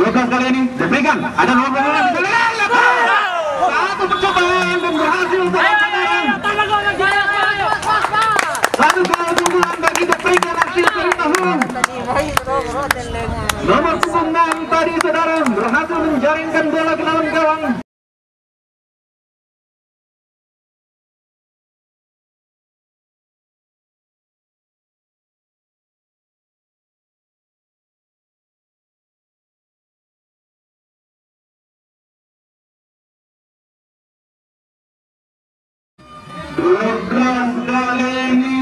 Lukas kali ini diberikan, ada nomor punggung satu percobaan dan berhasil untuk satu gol keunggulan bagi diberikan hasil dari tahun. Nomor punggung 6 tadi saudara berhasil menjaringkan bola ke dalam gawang. Lukas kali ini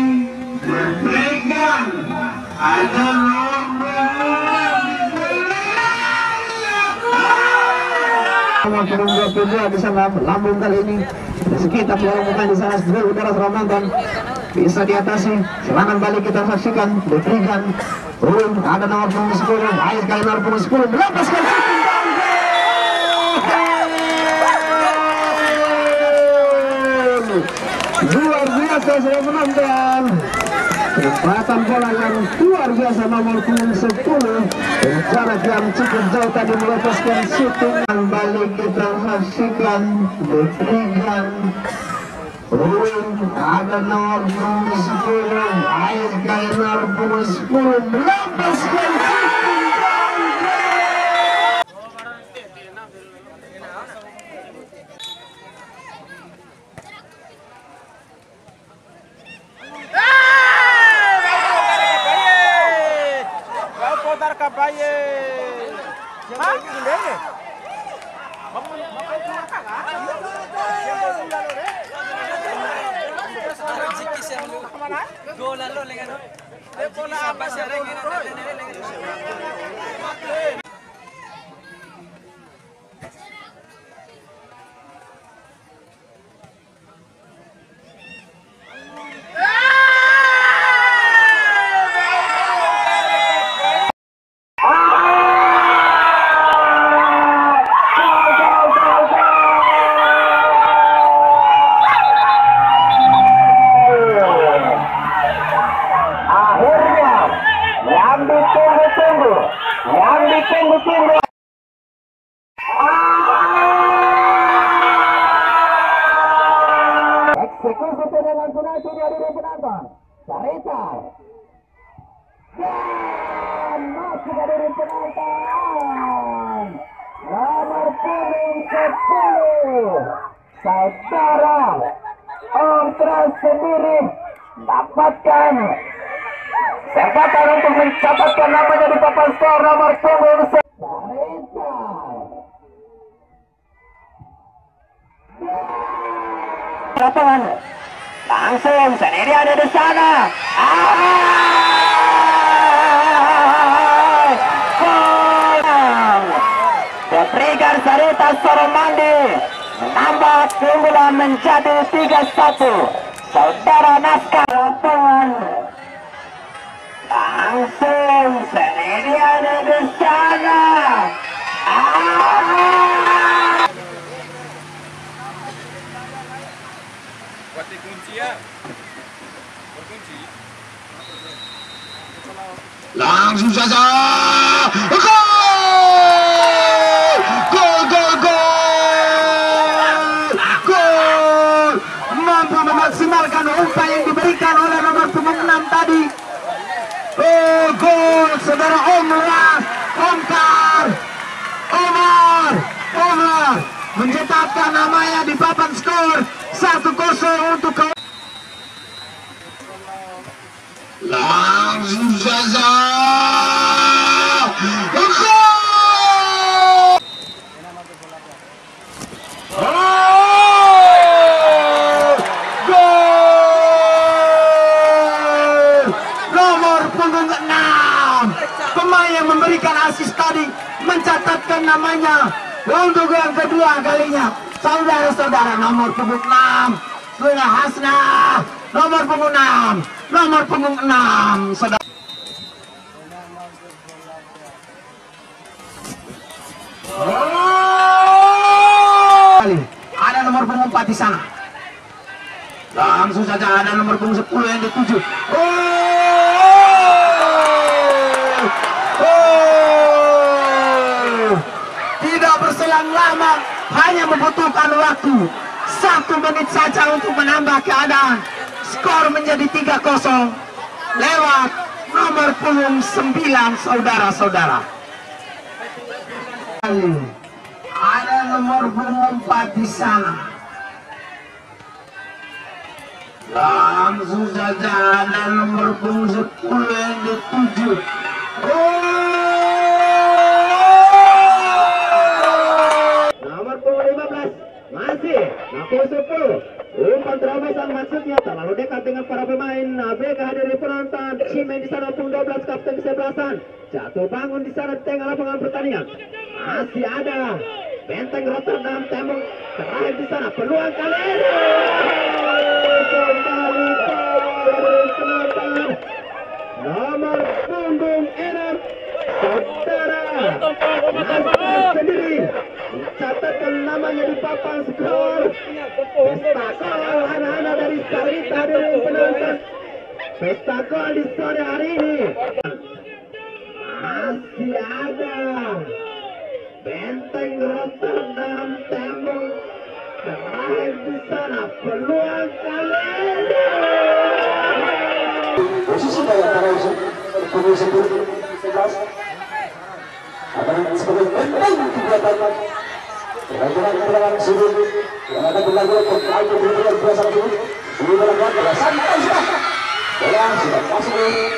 diberikan, ada nomor kedua bisa lambung kali ini sekitar bukan di sana sendiri udara Ramadan bisa diatasi. Serangan balik kita saksikan diberikan turun, ada nomor punggung 10, air kali nomor punggung 10 melepaskan luar biasa. Saya menonton kesempatan bola yang luar biasa nomor punggung 10 jarak yang cukup jauh tadi melepaskan shooting. Balik kita saksikan diberikan turun, ada nomor punggung 10, air kali nomor punggung 10 melepaskan shooting. Eksekusi tendangan penalti dari penonton. Sarita dan masih dari penonton nomor punggung 10 saudara Ontra sendiri dapatkan kesempatan untuk mencatatkan namanya di papan skor nomor punggung 10. Sarita lapangan langsung sendiri ada di sana. Diberikan Sarita Soromandi menambah keunggulan menjadi 3-1. Saudara Naskah lapangan langsung sendiri ada di sana. Langsung saja gol! Gol, gol, gol! Gol! Mampu memaksimalkan umpan yang diberikan oleh nomor punggung 6 tadi. Oh, gol! Saudara Omar mencetakkan namanya di papan skor 1-0 untuk kawan. Langsung saja gol! Gol! Nomor punggung 6 pemain yang memberikan asis tadi mencatatkan namanya untuk yang kedua kalinya. Saudara-saudara nomor punggung 6 Suna Hasna, nomor punggung 6 saudara. Ada nomor punggung 4 di sana. Langsung saja ada nomor punggung 10 yang dituju. yang lama, hanya membutuhkan waktu 1 menit saja untuk menambah keadaan. Skor menjadi 3-0 lewat nomor punggung 9, saudara-saudara. Ada nomor punggung 4 di sana. Langsung saja ada nomor punggung 10 yang dituju. Nomor punggung 15 masih nomor 10. Umpan terobosan maksudnya terlalu dekat dengan para pemain. Mereka hadiri penonton. Cimen di sana punggung 12, kapten kesebelasan. Jatuh bangun di sana di tengah lapangan pertandingan. Masih ada Benteng Rotterdam tembok terakhir di sana. Peluang kali ini. Kembali penonton. Nomor punggung 6, saudara Nasir sendiri mencatatkan namanya di papan skor. Pesta gol anak-anak dari Sarita hadirin penonton. Pesta gol di sore hari ini. Masih ada Benteng Rotterdam tembok terakhir di sana. Peluang kali ini. Posisi dari antara punggung 11 akan sebagai benteng kegiatan pergerakan sudut yang akan dilakukan pemain yang berasal dari sudut berangkat belasan tahun sudah bola sudah masuk